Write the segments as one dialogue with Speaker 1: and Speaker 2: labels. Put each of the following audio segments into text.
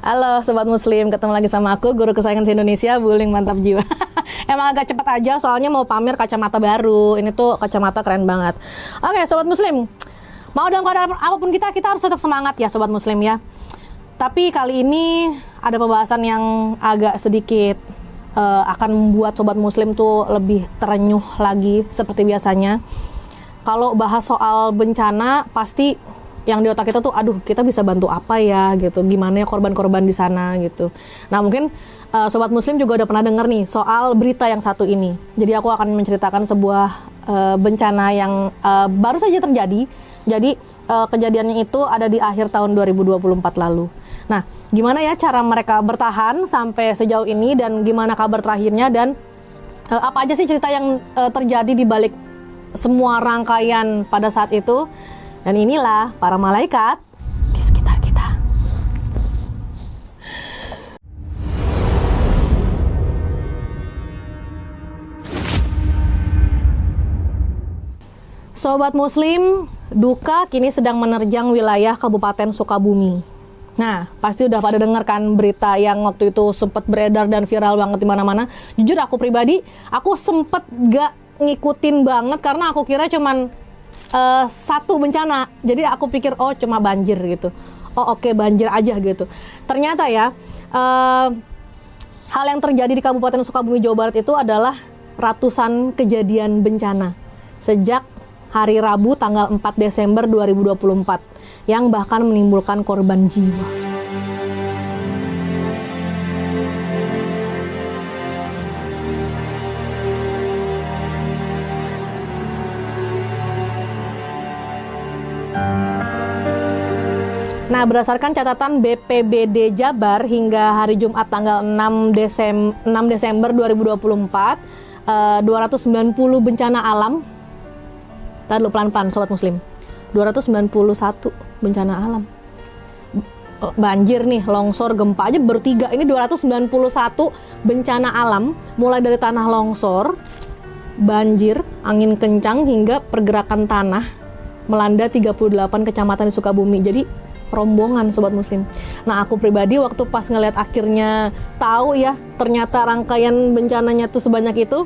Speaker 1: Halo Sobat Muslim, ketemu lagi sama aku, guru kesayangan se-Indonesia, Wuling Mantap Jiwa. Emang agak cepet aja, soalnya mau pamer kacamata baru. Ini tuh kacamata keren banget. Oke Sobat Muslim, mau dalam keadaan apapun kita harus tetap semangat ya Sobat Muslim ya. Tapi kali ini ada pembahasan yang agak sedikit akan membuat Sobat Muslim tuh lebih terenyuh lagi seperti biasanya. Kalau bahas soal bencana, pasti yang di otak kita tuh, aduh kita bisa bantu apa ya gitu, gimana ya korban-korban di sana gitu. Nah mungkin Sobat Muslim juga udah pernah denger nih soal berita yang satu ini. Jadi aku akan menceritakan sebuah bencana yang baru saja terjadi. Jadi kejadiannya itu ada di akhir tahun 2024 lalu. Nah gimana ya cara mereka bertahan sampai sejauh ini, dan gimana kabar terakhirnya, dan apa aja sih cerita yang terjadi di balik semua rangkaian pada saat itu. Dan inilah para malaikat di sekitar kita. Sobat Muslim, duka kini sedang menerjang wilayah Kabupaten Sukabumi. Nah, pasti udah pada denger kan berita yang waktu itu sempat beredar dan viral banget di mana-mana. Jujur aku pribadi, aku sempet gak ngikutin banget karena aku kira cuman satu bencana, jadi aku pikir oh cuma banjir gitu, oh oke, banjir aja gitu. Ternyata ya hal yang terjadi di Kabupaten Sukabumi Jawa Barat itu adalah ratusan kejadian bencana sejak hari Rabu tanggal 4 Desember 2024 yang bahkan menimbulkan korban jiwa. Nah, berdasarkan catatan BPBD Jabar hingga hari Jumat tanggal 6 Desember 2024, 290 bencana alam. Tadi lu pelan-pelan Sobat Muslim. 291 bencana alam. Banjir nih, longsor, gempa aja baru 3. Ini 291 bencana alam, mulai dari tanah longsor, banjir, angin kencang hingga pergerakan tanah melanda 38 kecamatan di Sukabumi. Jadi rombongan Sobat Muslim. Nah aku pribadi waktu pas ngeliat akhirnya tahu ya ternyata rangkaian bencananya tuh sebanyak itu,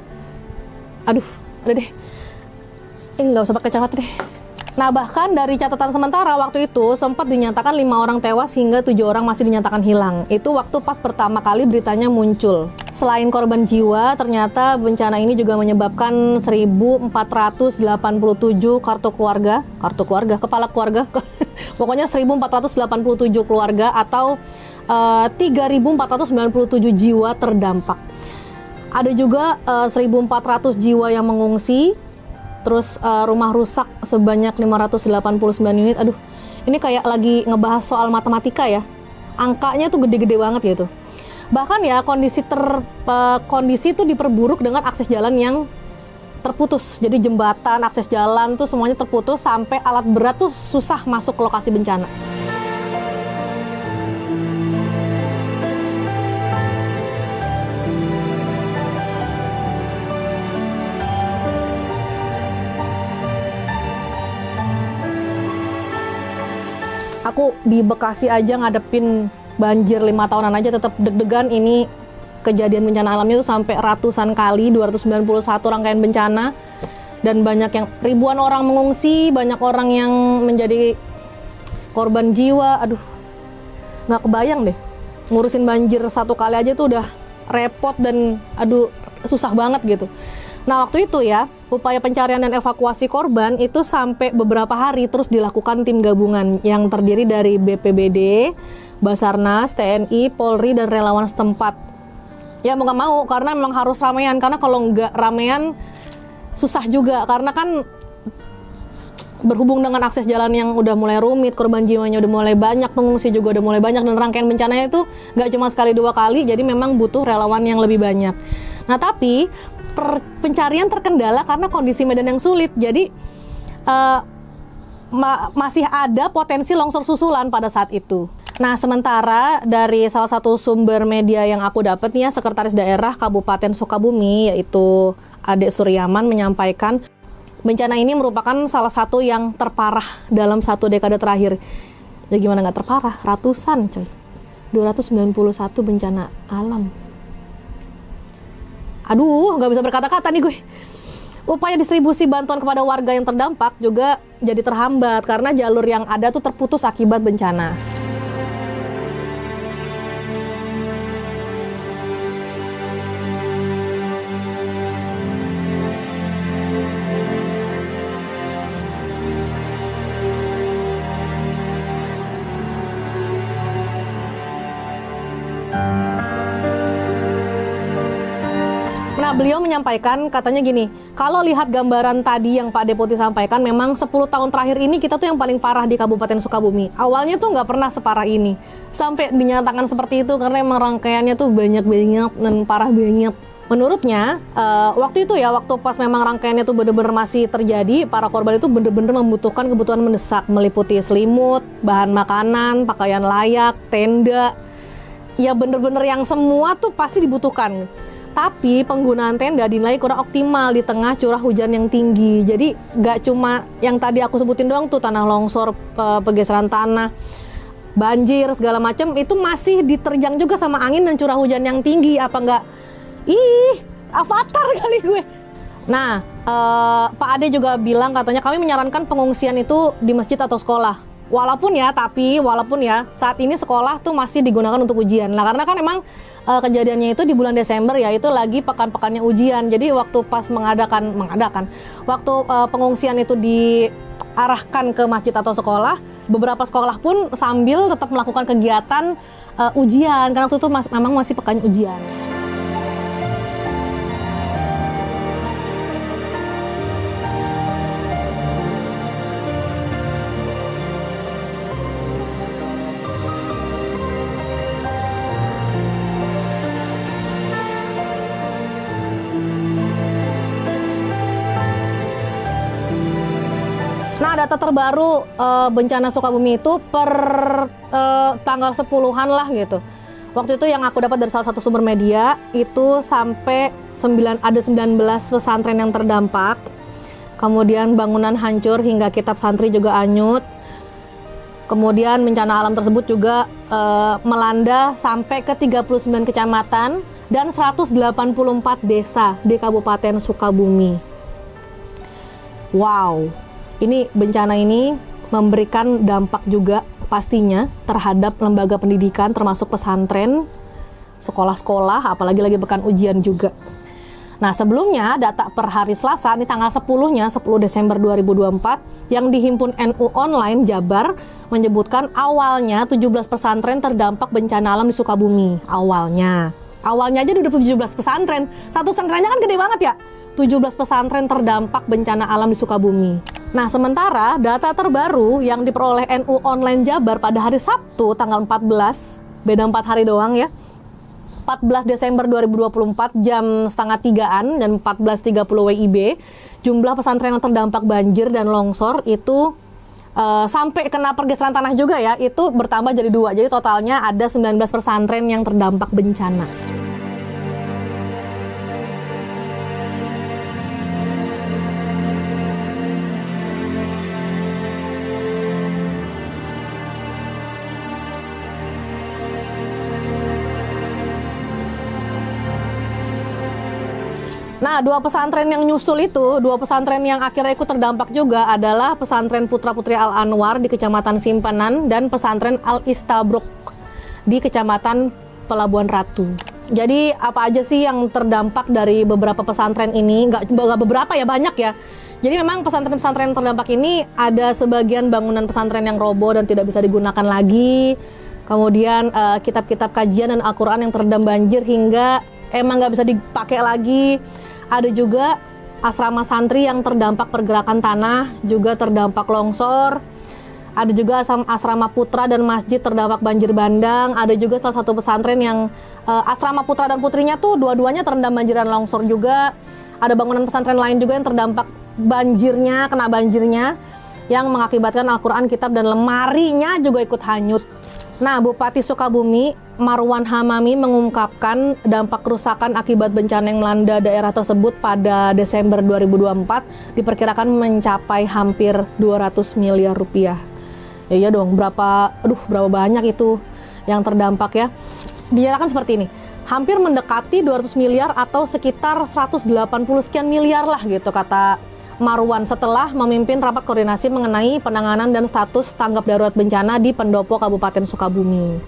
Speaker 1: aduh udah deh, ini nggak usah pakai kacamata deh. Nah bahkan dari catatan sementara waktu itu sempat dinyatakan 5 orang tewas hingga 7 orang masih dinyatakan hilang. Itu waktu pas pertama kali beritanya muncul. Selain korban jiwa, ternyata bencana ini juga menyebabkan 1.487 kepala keluarga, pokoknya 1.487 keluarga atau 3.497 jiwa terdampak. Ada juga 1.400 jiwa yang mengungsi. Terus rumah rusak sebanyak 589 unit. Aduh, ini kayak lagi ngebahas soal matematika ya. Angkanya tuh gede-gede banget gitu. Bahkan ya kondisi itu diperburuk dengan akses jalan yang terputus. Jadi jembatan, akses jalan tuh semuanya terputus sampai alat berat tuh susah masuk ke lokasi bencana. Aku di Bekasi aja ngadepin banjir 5 tahunan aja tetap deg-degan. Ini kejadian bencana alamnya tuh sampai ratusan kali, 291 rangkaian bencana, dan banyak yang ribuan orang mengungsi, banyak orang yang menjadi korban jiwa. Aduh, nggak kebayang deh ngurusin banjir satu kali aja tuh udah repot dan aduh susah banget gitu. Nah waktu itu ya, upaya pencarian dan evakuasi korban itu sampai beberapa hari terus dilakukan tim gabungan yang terdiri dari BPBD, Basarnas, TNI, Polri, dan relawan setempat. Ya mau gak mau, karena memang harus ramean, karena kalau nggak ramean susah juga, karena kan berhubung dengan akses jalan yang udah mulai rumit, korban jiwanya udah mulai banyak, pengungsi juga udah mulai banyak, dan rangkaian bencananya itu nggak cuma sekali 2 kali, jadi memang butuh relawan yang lebih banyak. Nah tapi pencarian terkendala karena kondisi medan yang sulit, jadi masih ada potensi longsor susulan pada saat itu. Nah sementara dari salah satu sumber media yang aku dapat nih ya, Sekretaris Daerah Kabupaten Sukabumi yaitu Ade Suryaman menyampaikan bencana ini merupakan salah satu yang terparah dalam 1 dekade terakhir. Ya gimana nggak terparah, ratusan coy. 291 bencana alam. Aduh, nggak bisa berkata-kata nih gue. Upaya distribusi bantuan kepada warga yang terdampak juga jadi terhambat karena jalur yang ada tuh terputus akibat bencana. Nah, beliau menyampaikan katanya gini, kalau lihat gambaran tadi yang Pak Deputi sampaikan, memang 10 tahun terakhir ini kita tuh yang paling parah di Kabupaten Sukabumi. Awalnya tuh nggak pernah separah ini. Sampai dinyatakan seperti itu karena emang rangkaiannya tuh banyak banget dan parah banget. Menurutnya, waktu itu ya, waktu pas memang rangkaiannya tuh bener-bener masih terjadi, para korban itu bener-bener membutuhkan kebutuhan mendesak, meliputi selimut, bahan makanan, pakaian layak, tenda. Ya bener-bener yang semua tuh pasti dibutuhkan. Tapi penggunaan tenda dinilai kurang optimal di tengah curah hujan yang tinggi. Jadi gak cuma yang tadi aku sebutin doang tuh, tanah longsor, pergeseran tanah, banjir, segala macam itu masih diterjang juga sama angin dan curah hujan yang tinggi. Apa enggak? Avatar kali gue. Nah, Pak Ade juga bilang katanya kami menyarankan pengungsian itu di masjid atau sekolah. Walaupun ya saat ini sekolah tuh masih digunakan untuk ujian. Nah, karena kan emang kejadiannya itu di bulan Desember ya, itu lagi pekan-pekannya ujian. Jadi waktu pas waktu pengungsian itu diarahkan ke masjid atau sekolah, beberapa sekolah pun sambil tetap melakukan kegiatan ujian karena waktu itu memang masih pekan ujian. Nah, data terbaru bencana Sukabumi itu per tanggal 10-an lah gitu. Waktu itu yang aku dapat dari salah satu sumber media, itu sampai ada 19 pesantren yang terdampak. Kemudian bangunan hancur hingga kitab santri juga hanyut. Kemudian bencana alam tersebut juga melanda sampai ke 39 kecamatan dan 184 desa di Kabupaten Sukabumi. Wow. Ini bencana ini memberikan dampak juga pastinya terhadap lembaga pendidikan termasuk pesantren, sekolah-sekolah, apalagi lagi pekan ujian juga. Nah, sebelumnya data per hari Selasa, ini tanggal 10-nya, 10 Desember 2024, yang dihimpun NU Online Jabar menyebutkan awalnya 17 pesantren terdampak bencana alam di Sukabumi. Awalnya aja udah 17 pesantren. Satu pesantrennya kan gede banget ya. 17 pesantren terdampak bencana alam di Sukabumi. Nah, sementara data terbaru yang diperoleh NU Online Jabar pada hari Sabtu tanggal 14, beda 4 hari doang ya, 14 Desember 2024 jam setengah 3-an dan 14.30 WIB, jumlah pesantren yang terdampak banjir dan longsor itu sampai kena pergeseran tanah juga ya, itu bertambah jadi 2. Jadi totalnya ada 19 pesantren yang terdampak bencana. Nah, 2 pesantren yang nyusul itu, 2 pesantren yang akhirnya ikut terdampak juga adalah pesantren Putra Putri Al Anwar di Kecamatan Simpanan dan pesantren Al Istabrok di Kecamatan Pelabuhan Ratu. Jadi apa aja sih yang terdampak dari beberapa pesantren ini? Nggak beberapa ya, banyak ya. Jadi memang pesantren-pesantren yang terdampak ini ada sebagian bangunan pesantren yang roboh dan tidak bisa digunakan lagi. Kemudian kitab-kitab kajian dan Al-Quran yang terendam banjir hingga emang nggak bisa dipakai lagi. Ada juga asrama santri yang terdampak pergerakan tanah, juga terdampak longsor. Ada juga asrama putra dan masjid terdampak banjir bandang. Ada juga salah satu pesantren yang asrama putra dan putrinya tuh dua-duanya terendam banjir dan longsor juga. Ada bangunan pesantren lain juga yang terdampak kena banjirnya, yang mengakibatkan Al-Quran, kitab, dan lemarinya juga ikut hanyut. Nah, Bupati Sukabumi, Marwan Hamami mengungkapkan dampak kerusakan akibat bencana yang melanda daerah tersebut pada Desember 2024 diperkirakan mencapai hampir 200 miliar rupiah. Ya iya dong, berapa banyak itu. yang terdampak ya. Dinyatakan seperti ini, hampir mendekati 200 miliar atau sekitar 180 sekian miliar lah gitu, kata Marwan setelah memimpin rapat koordinasi mengenai penanganan dan status tanggap darurat bencana di Pendopo Kabupaten Sukabumi.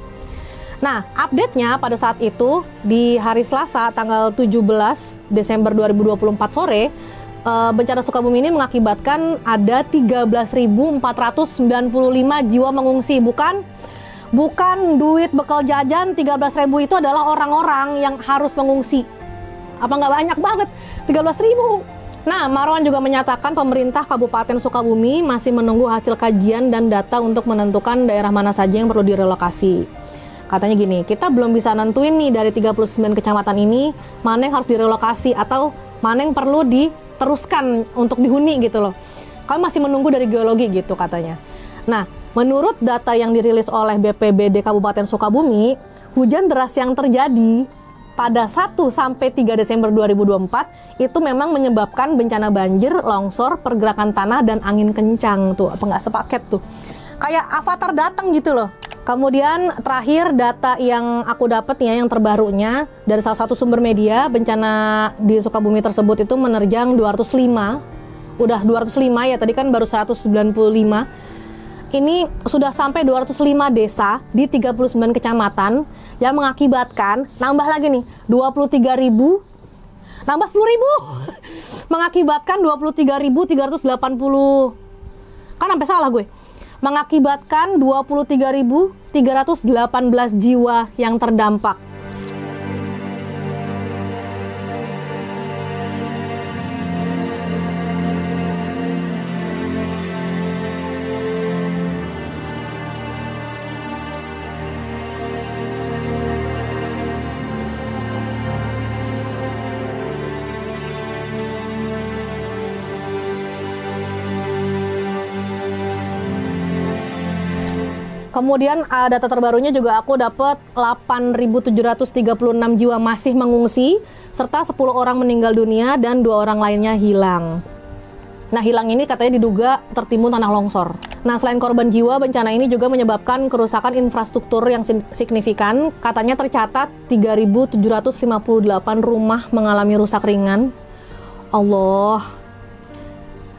Speaker 1: Nah, update-nya pada saat itu di hari Selasa tanggal 17 Desember 2024 sore, bencana Sukabumi ini mengakibatkan ada 13.495 jiwa mengungsi. Bukan duit bekal jajan 13.000 itu adalah orang-orang yang harus mengungsi. Apa nggak banyak banget? 13.000. Nah, Marwan juga menyatakan pemerintah Kabupaten Sukabumi masih menunggu hasil kajian dan data untuk menentukan daerah mana saja yang perlu direlokasi. Katanya gini, kita belum bisa nentuin nih dari 39 kecamatan ini mana yang harus direlokasi atau mana yang perlu diteruskan untuk dihuni gitu loh. Kami masih menunggu dari geologi gitu katanya. Nah, menurut data yang dirilis oleh BPBD Kabupaten Sukabumi, hujan deras yang terjadi pada 1 sampai 3 Desember 2024 itu memang menyebabkan bencana banjir, longsor, pergerakan tanah dan angin kencang tuh. Apa nggak sepaket tuh? Kayak Avatar datang gitu loh. Kemudian terakhir data yang aku dapat ya, yang terbarunya dari salah satu sumber media, bencana di Sukabumi tersebut itu menerjang 205. Udah 205 ya, tadi kan baru 195. Ini sudah sampai 205 desa di 39 kecamatan yang mengakibatkan, nambah lagi nih, 23.000, nambah 10.000, mengakibatkan 23.380, kan sampai salah gue, mengakibatkan 23.318 jiwa yang terdampak. Kemudian data terbarunya juga aku dapat 8.736 jiwa masih mengungsi, serta 10 orang meninggal dunia dan 2 orang lainnya hilang. Nah, hilang ini katanya diduga tertimbun tanah longsor. Nah, selain korban jiwa, bencana ini juga menyebabkan kerusakan infrastruktur yang signifikan. Katanya tercatat 3.758 rumah mengalami rusak ringan. Allah.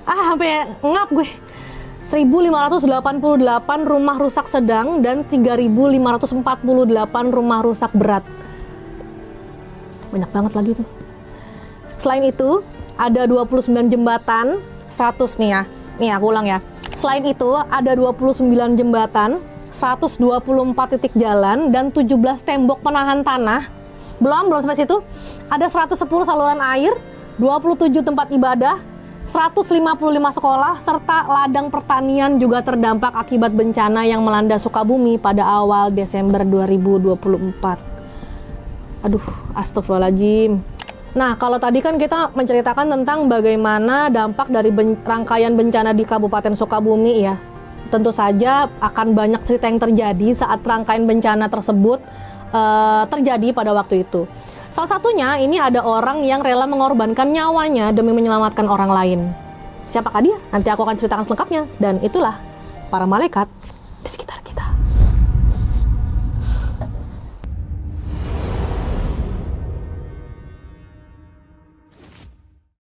Speaker 1: Sampai ngap gue. 1.588 rumah rusak sedang dan 3.548 rumah rusak berat. Banyak banget lagi tuh. Selain itu, ada 29 jembatan, 100 nih ya. Nih aku ulang ya. Selain itu, ada 29 jembatan, 124 titik jalan, dan 17 tembok penahan tanah. Belum sampai situ. Ada 110 saluran air, 27 tempat ibadah, 155 sekolah, serta ladang pertanian juga terdampak akibat bencana yang melanda Sukabumi pada awal Desember 2024. Aduh, astagfirullahaladzim. Nah, kalau tadi kan kita menceritakan tentang bagaimana dampak dari rangkaian bencana di Kabupaten Sukabumi ya. Tentu saja akan banyak cerita yang terjadi saat rangkaian bencana tersebut terjadi pada waktu itu. Salah satunya ini ada orang yang rela mengorbankan nyawanya demi menyelamatkan orang lain. Siapakah dia? Nanti aku akan ceritakan selengkapnya. Dan itulah para malaikat di sekitar.